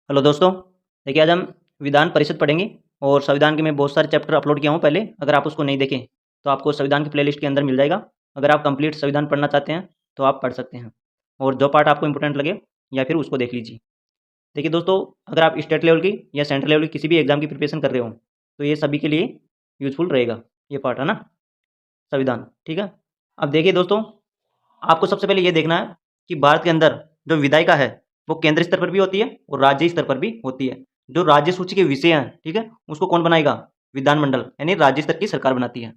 Hello दोस्तों। देखिए आज हम विधान परिषद पढ़ेंगे और संविधान के मैं बहुत सारे चैप्टर अपलोड किया हूँ पहले। अगर आप उसको नहीं देखें तो आपको संविधान की प्लेलिस्ट के अंदर मिल जाएगा। अगर आप कंप्लीट संविधान पढ़ना चाहते हैं तो आप पढ़ सकते हैं और जो पार्ट आपको इंपॉर्टेंट लगे या फिर उसको देख लीजिए। देखिए दोस्तों, अगर आप स्टेट लेवल की या सेंट्रल लेवल की किसी भी एग्जाम की प्रिपरेशन कर रहे हो तो ये सभी के लिए यूजफुल रहेगा ये पार्ट, है ना, संविधान। ठीक है। अब देखिए दोस्तों, आपको सबसे पहले ये देखना है कि भारत के अंदर जो विधायिका है वो केंद्र स्तर पर भी होती है और राज्य स्तर पर भी होती है। जो राज्य सूची के विषय हैं, ठीक है, उसको कौन बनाएगा? विधानमंडल, यानी राज्य स्तर की सरकार बनाती है।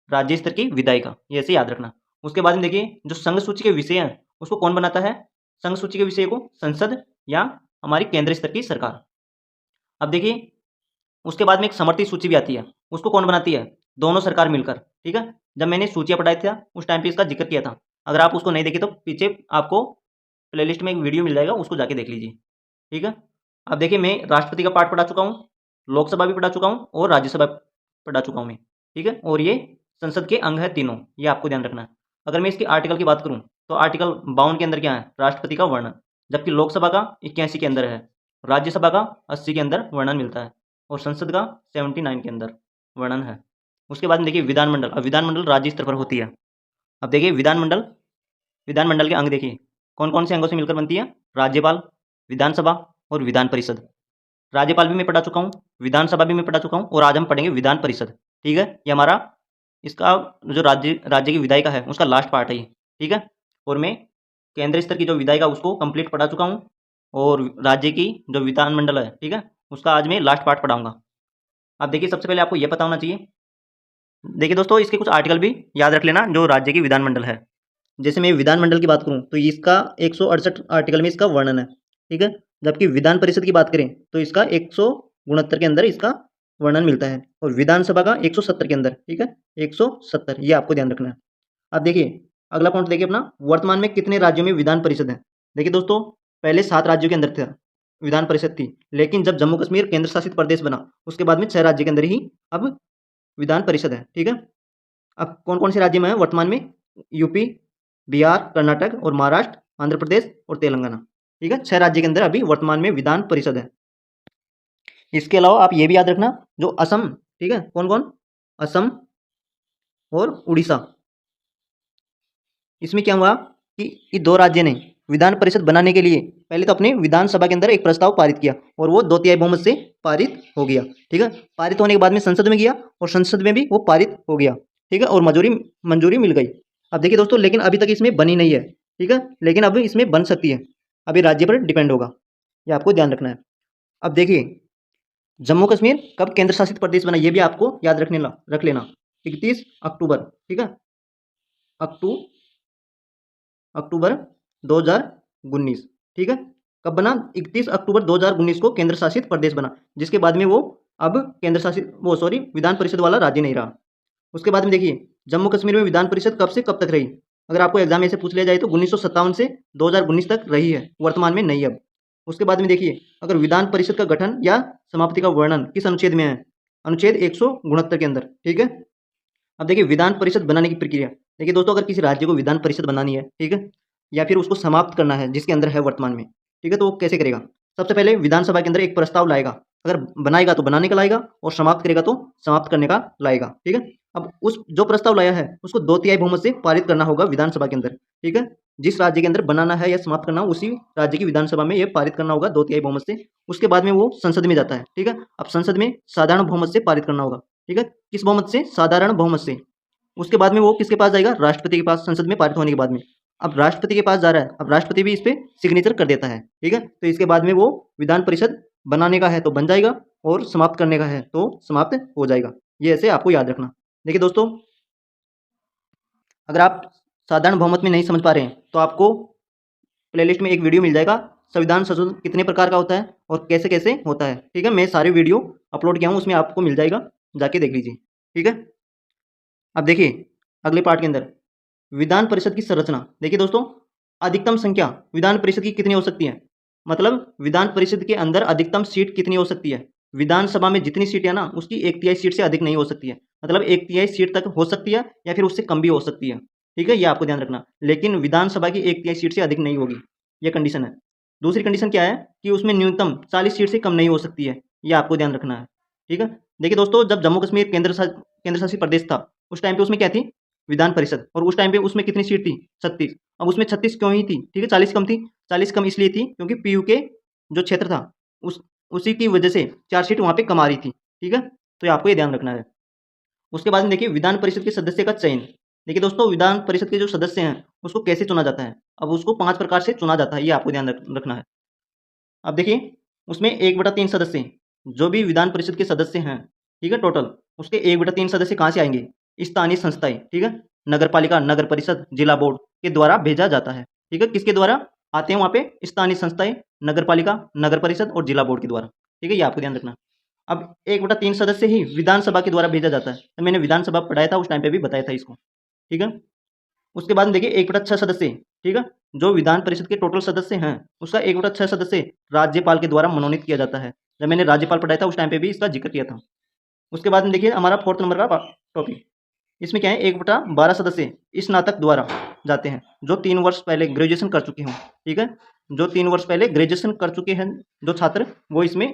राज्य स्तर की विधायिका, ये ऐसे याद रखना। उसके बाद में देखिए, जो संघ सूची के विषय हैं उसको कौन बनाता है? संघ सूची के विषय को संसद या हमारी केंद्र स्तर की सरकार। अब देखिए, उसके बाद में एक समर्थित सूची भी आती है, उसको कौन बनाती है? दोनों सरकार मिलकर। ठीक है। जब मैंने सूचियां पढ़ाई था उस टाइम पे इसका जिक्र किया था। अगर आप उसको नहीं देखे तो पीछे आपको प्लेलिस्ट में एक वीडियो मिल जाएगा, उसको जाके देख लीजिए। ठीक है। अब देखिए, मैं राष्ट्रपति का पार्ट पढ़ा चुका हूँ, लोकसभा भी पढ़ा चुका हूँ और राज्यसभा पढ़ा चुका हूँ मैं। ठीक है। और ये संसद के अंग है तीनों, ये आपको ध्यान रखना है। अगर मैं इसकी आर्टिकल की बात करूँ तो आर्टिकल 52 के अंदर क्या है? राष्ट्रपति का वर्णन। जबकि लोकसभा का 81 के अंदर है, राज्यसभा का 80 के अंदर वर्णन मिलता है और संसद का 79 के अंदर वर्णन है। उसके बाद में देखिए विधानमंडल। अब विधानमंडल राज्य स्तर पर होती है। अब देखिए विधानमंडल, विधानमंडल के अंग देखिए कौन कौन से अंगों से मिलकर बनती है? राज्यपाल, विधानसभा और विधान परिषद। राज्यपाल भी मैं पढ़ा चुका हूँ, विधानसभा भी मैं पढ़ा चुका हूँ और आज हम पढ़ेंगे विधान परिषद। ठीक है। ये हमारा इसका जो राज्य राज्य की विधायिका है उसका लास्ट पार्ट है ये। ठीक है। और मैं केंद्र स्तर की जो विधायिका उसको कंप्लीट पढ़ा चुका हूँ और राज्य की जो विधानमंडल है, ठीक है, उसका आज मैं लास्ट पार्ट पढ़ाऊंगा। अब देखिए, सबसे पहले आपको यह पता होना चाहिए। देखिए दोस्तों, इसके कुछ आर्टिकल भी याद रख लेना जो राज्य की विधानमंडल है। जैसे मैं विधानमंडल की बात करूं तो इसका 168 आर्टिकल में इसका वर्णन है। ठीक है। जबकि विधान परिषद की बात करें तो इसका 169 के अंदर इसका वर्णन मिलता है और विधानसभा का 170 के अंदर। ठीक है, 170, ये आपको ध्यान रखना है। अब देखिए अगला पॉइंट देखिए अपना, वर्तमान में कितने राज्यों में विधान परिषद है? देखिए दोस्तों, पहले 7 राज्यों के अंदर था विधान परिषद थी, लेकिन जब जम्मू कश्मीर केंद्र शासित प्रदेश बना उसके बाद में 6 राज्य के अंदर ही अब विधान परिषद है। ठीक है। अब कौन कौन से राज्य में है वर्तमान में? यूपी, बिहार, कर्नाटक और महाराष्ट्र, आंध्र प्रदेश और तेलंगाना। ठीक है, 6 राज्य के अंदर अभी वर्तमान में विधान परिषद है। इसके अलावा आप ये भी याद रखना, जो असम, ठीक है, कौन कौन? असम और उड़ीसा। इसमें क्या हुआ कि ये 2 राज्य ने विधान परिषद बनाने के लिए पहले तो अपने विधानसभा के अंदर एक प्रस्ताव पारित किया और वो 2/3 बहुमत से पारित हो गया। ठीक है। पारित होने के बाद में संसद में गया और संसद में भी वो पारित हो गया। ठीक है। और मंजूरी मिल गई। अब देखिए दोस्तों, लेकिन अभी तक इसमें बनी नहीं है। ठीक है। लेकिन अब इसमें बन सकती है, अभी राज्य पर डिपेंड होगा, ये आपको ध्यान रखना है। अब देखिए, जम्मू कश्मीर कब केंद्र शासित प्रदेश बना, ये भी आपको याद रख लेना। 31 अक्टूबर। ठीक है, अक्टूबर 2019। ठीक है। कब बना? 31 अक्टूबर 2019 को केंद्र शासित प्रदेश बना, जिसके बाद में वो अब केंद्र शासित विधान परिषद वाला राज्य नहीं रहा। उसके बाद में देखिए, जम्मू कश्मीर में विधान परिषद कब से कब तक रही? अगर आपको एग्जाम में से पूछ लिया जाए तो 1957 से 2019 तक रही है, वर्तमान में नहीं अब। उसके बाद में देखिए, अगर विधान परिषद का गठन या समाप्ति का वर्णन किस अनुच्छेद में है? अनुच्छेद 169 के अंदर। ठीक है। अब देखिए विधान परिषद बनाने की प्रक्रिया। देखिए दोस्तों, अगर किसी राज्य को विधान परिषद बनानी है, ठीक है, या फिर उसको समाप्त करना है जिसके अंदर है वर्तमान में, ठीक है, तो वो कैसे करेगा? सबसे पहले विधानसभा के अंदर एक प्रस्ताव लाएगा। अगर बनाएगा तो बनाने का लाएगा और समाप्त करेगा तो समाप्त करने का लाएगा। ठीक है। अब उस जो प्रस्ताव लाया है उसको 2/3 बहुमत से पारित करना होगा विधानसभा के अंदर। ठीक है। जिस राज्य के अंदर बनाना है या समाप्त करना, उसी राज्य की विधानसभा में ये पारित करना होगा 2/3 बहुमत से। उसके बाद में वो संसद में जाता है। ठीक है। अब संसद में साधारण बहुमत से पारित करना होगा। ठीक है। किस बहुमत से? साधारण बहुमत से। उसके बाद में वो किसके पास जाएगा? राष्ट्रपति के पास, संसद में पारित होने के बाद में। अब राष्ट्रपति के पास जा रहा है, अब राष्ट्रपति भी इस पे सिग्नेचर कर देता है। ठीक है। तो इसके बाद में वो विधान परिषद बनाने का है तो बन जाएगा और समाप्त करने का है तो समाप्त हो जाएगा। ये ऐसे आपको याद रखना। देखिए दोस्तों, अगर आप साधारण बहुमत में नहीं समझ पा रहे हैं तो आपको प्लेलिस्ट में एक वीडियो मिल जाएगा, संविधान संशोधन कितने प्रकार का होता है और कैसे कैसे होता है। ठीक है। मैं सारे वीडियो अपलोड किया हूँ, उसमें आपको मिल जाएगा, जाके देख लीजिए। ठीक है। अब देखिए अगले पार्ट के अंदर विधान परिषद की संरचना। देखिए दोस्तों, अधिकतम संख्या विधान परिषद की कितनी हो सकती है? मतलब विधान परिषद के अंदर अधिकतम सीट कितनी हो सकती है? विधानसभा में जितनी सीट है ना, उसकी 1/3 सीट से अधिक नहीं हो सकती है। मतलब 1/3 सीट तक हो सकती है या फिर उससे कम भी हो सकती है। ठीक है, ये आपको ध्यान रखना। लेकिन विधानसभा की 1/3 सीट से अधिक नहीं होगी, ये कंडीशन है। दूसरी कंडीशन क्या है कि उसमें न्यूनतम 40 सीट से कम नहीं हो सकती है, ये आपको ध्यान रखना है। ठीक है, देखिए दोस्तों, जब जम्मू कश्मीर केंद्र शासित प्रदेश था, उस टाइम पे उसमें क्या थी, विधान परिषद, और उस टाइम पे उसमें कितनी सीट थी, 36। अब उसमें 36 क्यों ही थी, ठीक है, 40 कम थी। 40 कम इसलिए थी क्योंकि पीयू के जो क्षेत्र था, उस उसी की वजह से 4 सीट वहाँ पे कम आ रही थी। ठीक है, तो ये आपको ये ध्यान रखना है। उसके बाद में देखिए विधान परिषद के सदस्य का चयन। देखिए दोस्तों, विधान परिषद के जो सदस्य हैं उसको कैसे चुना जाता है। अब उसको 5 प्रकार से चुना जाता है, ये आपको ध्यान रखना है। अब देखिए, उसमें 1/3 सदस्य, जो भी विधान परिषद के सदस्य हैं, ठीक है, टोटल उसके 1/3 सदस्य कहाँ से आएंगे, स्थानीय संस्थाएं, ठीक है, नगर पालिका, नगर परिषद, जिला बोर्ड के द्वारा भेजा जाता है। ठीक है, किसके द्वारा आते हैं वहाँ पे, स्थानीय संस्थाएं, नगर पालिका, नगर परिषद और जिला बोर्ड के द्वारा। ठीक है, ये आपको ध्यान रखना। अब 1/3 सदस्य ही विधानसभा के द्वारा भेजा जाता है, तो मैंने विधानसभा पढ़ाया था, उस टाइम पे भी बताया था इसको। ठीक है, उसके बाद में देखिए 1/6 सदस्य, ठीक है, जो विधान परिषद के टोटल सदस्य हैं, उसका 1/6 सदस्य राज्यपाल के द्वारा मनोनीत किया जाता है। जब मैंने राज्यपाल पढ़ाया था, उस टाइम पे भी इसका जिक्र किया था। उसके बाद में देखिए हमारा 4th नंबर का टॉपिक, इसमें क्या है, 1/12 सदस्य स्नातक द्वारा जाते हैं, जो 3 वर्ष पहले ग्रेजुएशन कर चुके हों। ठीक है, जो 3 वर्ष पहले ग्रेजुएशन कर चुके हैं जो छात्र, वो इसमें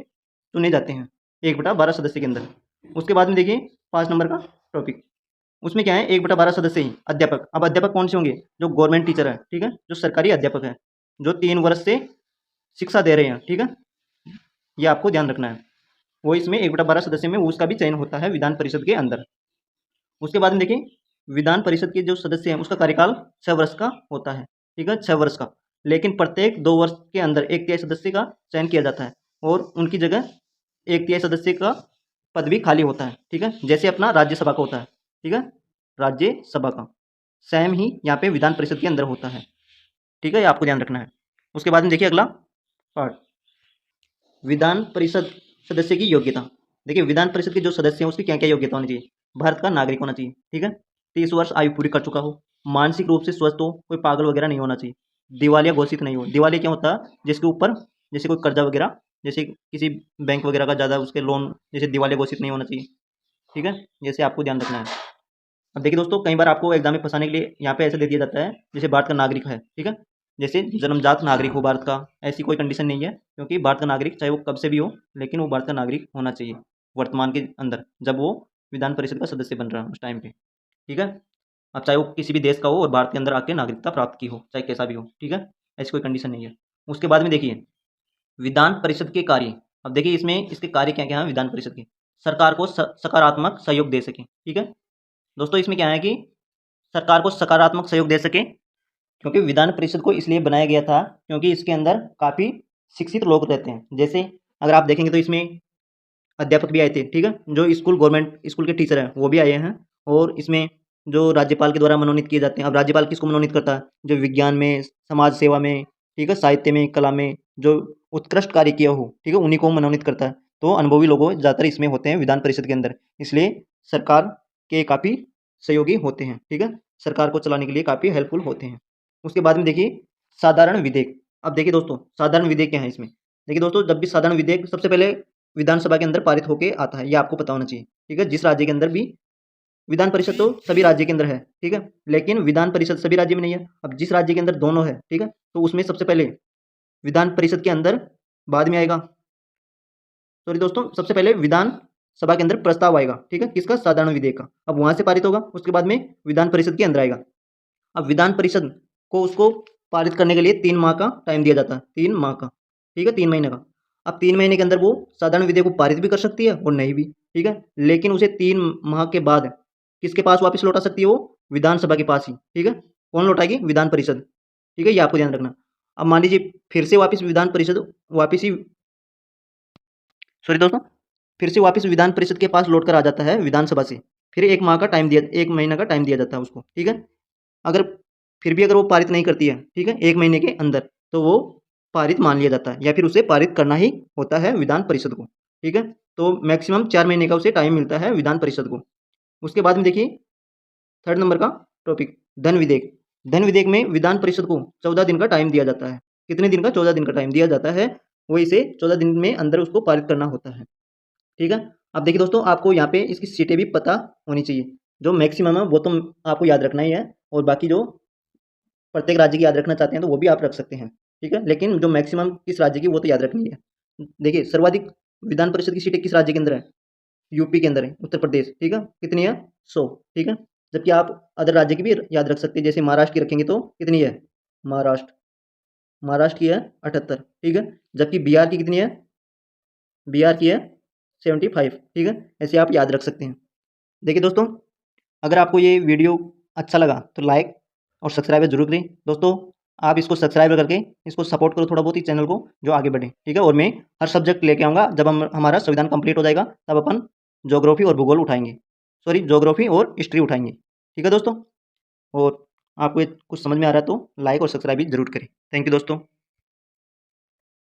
चुने जाते हैं 1/12 सदस्य के अंदर। उसके बाद में देखिए 5 नंबर का टॉपिक, उसमें क्या है, 1/12 सदस्य ही अध्यापक। अब अध्यापक कौन से होंगे, जो गवर्नमेंट टीचर है, ठीक है, जो सरकारी अध्यापक है, जो 3 वर्ष से शिक्षा दे रहे हैं। ठीक है, ये आपको ध्यान रखना है। वो इसमें 1/12 सदस्य में उसका भी चयन होता है विधान परिषद के अंदर। उसके बाद में देखिए, विधान परिषद के जो सदस्य हैं उसका कार्यकाल 6 वर्ष का होता है। ठीक है, 6 वर्ष का, लेकिन प्रत्येक 2 वर्ष के अंदर 1/3 सदस्य का चयन किया जाता है, और उनकी जगह 1/3 सदस्य का पद भी खाली होता है। ठीक है, जैसे अपना राज्यसभा का होता है। ठीक है, राज्यसभा का सेम ही यहाँ पे विधान परिषद के अंदर होता है। ठीक है, ये आपको ध्यान रखना है। उसके बाद में देखिए अगला पार्ट, विधान परिषद सदस्य की योग्यता। देखिए विधान परिषद के जो सदस्य हैं उसकी क्या क्या योग्यता होनी चाहिए। भारत का नागरिक होना चाहिए। ठीक है, 30 वर्ष आयु पूरी कर चुका हो, मानसिक रूप से स्वस्थ हो, कोई पागल वगैरह नहीं होना चाहिए, दिवालिया घोषित नहीं हो। दिवालिया क्या होता है, जिसके ऊपर जैसे कोई कर्जा वगैरह, जैसे किसी बैंक वगैरह का ज़्यादा उसके लोन, जैसे दिवालिया घोषित नहीं होना चाहिए। ठीक है, जैसे आपको ध्यान रखना है। अब देखिए दोस्तों, कई बार आपको एग्जाम में फंसाने के लिए यहाँ पे ऐसे दे दिया जाता है जैसे भारत का नागरिक है। ठीक है, जैसे जन्मजात नागरिक हो भारत का, ऐसी कोई कंडीशन नहीं है, क्योंकि भारत का नागरिक चाहे वो कब से भी हो, लेकिन वो भारत का नागरिक होना चाहिए वर्तमान के अंदर, जब वो विधान परिषद का सदस्य बन रहा है उस टाइम पे। ठीक है, अब चाहे वो किसी भी देश का हो और भारत के अंदर आके नागरिकता प्राप्त की हो, चाहे कैसा भी हो। ठीक है, ऐसी कोई कंडीशन नहीं है। उसके बाद में देखिए विधान परिषद के कार्य। अब देखिए इसमें इसके कार्य क्या क्या है विधान परिषद के, सरकार को सकारात्मक सहयोग दे सके। ठीक है दोस्तों, इसमें क्या है कि सरकार को सकारात्मक सहयोग दे सके, क्योंकि विधान परिषद को इसलिए बनाया गया था क्योंकि इसके अंदर काफ़ी शिक्षित लोग रहते हैं। जैसे अगर आप देखेंगे तो इसमें अध्यापक भी आए थे। ठीक है, जो स्कूल गवर्नमेंट स्कूल के टीचर हैं वो भी आए हैं, और इसमें जो राज्यपाल के द्वारा मनोनीत किए जाते हैं। अब राज्यपाल किसको मनोनीत करता है, जो विज्ञान में, समाज सेवा में, ठीक है, साहित्य में, कला में जो उत्कृष्ट कार्य किया हो, ठीक है, उन्हीं को मनोनीत करता है। तो अनुभवी लोग ज़्यादातर इसमें होते हैं विधान परिषद के अंदर, इसलिए सरकार के काफ़ी सहयोगी होते हैं। ठीक है, सरकार को चलाने के लिए काफ़ी हेल्पफुल होते हैं। उसके बाद में देखिए साधारण विधेयक। अब देखिए दोस्तों, साधारण विधेयक क्या है इसमें। देखिए दोस्तों, जब भी साधारण विधेयक सबसे पहले विधानसभा के अंदर पारित होके आता है, ये आपको पता होना चाहिए। ठीक है, जिस राज्य के अंदर भी विधान परिषद, तो सभी राज्य के अंदर है। ठीक है, लेकिन विधान परिषद सभी राज्य में नहीं है। अब जिस राज्य के अंदर दोनों है, ठीक है, तो उसमें सबसे पहले विधान परिषद के अंदर बाद में आएगा, सॉरी दोस्तों, सबसे पहले विधान सभा के अंदर प्रस्ताव आएगा। ठीक है, किसका, साधारण विधेयक का। अब वहां से पारित होगा, उसके बाद में विधान परिषद के अंदर आएगा। अब विधान परिषद को उसको पारित करने के लिए 3 माह का टाइम दिया जाता है, 3 माह का। ठीक है, 3 महीने का। अब 3 महीने के अंदर वो साधारण विधेयक को पारित भी कर सकती है और नहीं भी। ठीक है, लेकिन उसे 3 माह के बाद किसके पास वापस लौटा सकती है, वो विधानसभा के पास ही। ठीक है, कौन लौटाएगी, विधान परिषद। ठीक है, ये आपको ध्यान रखना। अब मान लीजिए फिर से वापस विधान परिषद वापस ही, सॉरी दोस्तों, फिर से वापस विधान परिषद के पास लौट कर आ जाता है विधानसभा से, फिर 1 माह का टाइम दिया, 1 महीना का टाइम दिया जाता है उसको। ठीक है, अगर फिर भी अगर वो पारित नहीं करती है, ठीक है, 1 महीने के अंदर, तो वो पारित मान लिया जाता है, या फिर उसे पारित करना ही होता है विधान परिषद को। ठीक है, तो मैक्सिमम 4 महीने का उसे टाइम मिलता है विधान परिषद को। उसके बाद में देखिए 3rd नंबर का टॉपिक, धन विधेयक। धन विधेयक में विधान परिषद को 14 दिन का टाइम दिया जाता है। कितने दिन का, 14 दिन का टाइम दिया जाता है। वो इसे 14 दिन में अंदर उसको पारित करना होता है। ठीक है, अब देखिए दोस्तों, आपको यहाँ पे इसकी सीटें भी पता होनी चाहिए। जो मैक्सिमम है वो तो आपको याद रखना ही है, और बाकी जो प्रत्येक राज्य की याद रखना चाहते हैं तो वो भी आप रख सकते हैं। ठीक है, लेकिन जो मैक्सिमम किस राज्य की वो तो याद रखनी है। देखिए सर्वाधिक विधान परिषद की सीटें किस राज्य के अंदर है? यूपी के अंदर है, उत्तर प्रदेश, ठीक है, कितनी है? 100, ठीक है। जबकि आप अदर राज्य की भी याद रख सकते हैं, जैसे महाराष्ट्र की रखेंगे तो कितनी है? महाराष्ट्र, महाराष्ट्र की है 78, ठीक है। जबकि बिहार की कितनी है? बिहार की है 75, ठीक है। ऐसे आप याद रख सकते हैं। देखिए दोस्तों, अगर आपको ये वीडियो अच्छा लगा तो लाइक और सब्सक्राइब जरूर करें दोस्तों। आप इसको सब्सक्राइब करके इसको सपोर्ट करो थोड़ा बहुत ही चैनल को, जो आगे बढ़े, ठीक है। और मैं हर सब्जेक्ट लेके आऊँगा, जब हमारा संविधान कंप्लीट हो जाएगा तब अपन ज्योग्राफी और भूगोल उठाएंगे, सॉरी ज्योग्राफी और हिस्ट्री उठाएंगे, ठीक है दोस्तों। और आपको ये कुछ समझ में आ रहा है तो लाइक और सब्सक्राइब भी जरूर करें। थैंक यू दोस्तों।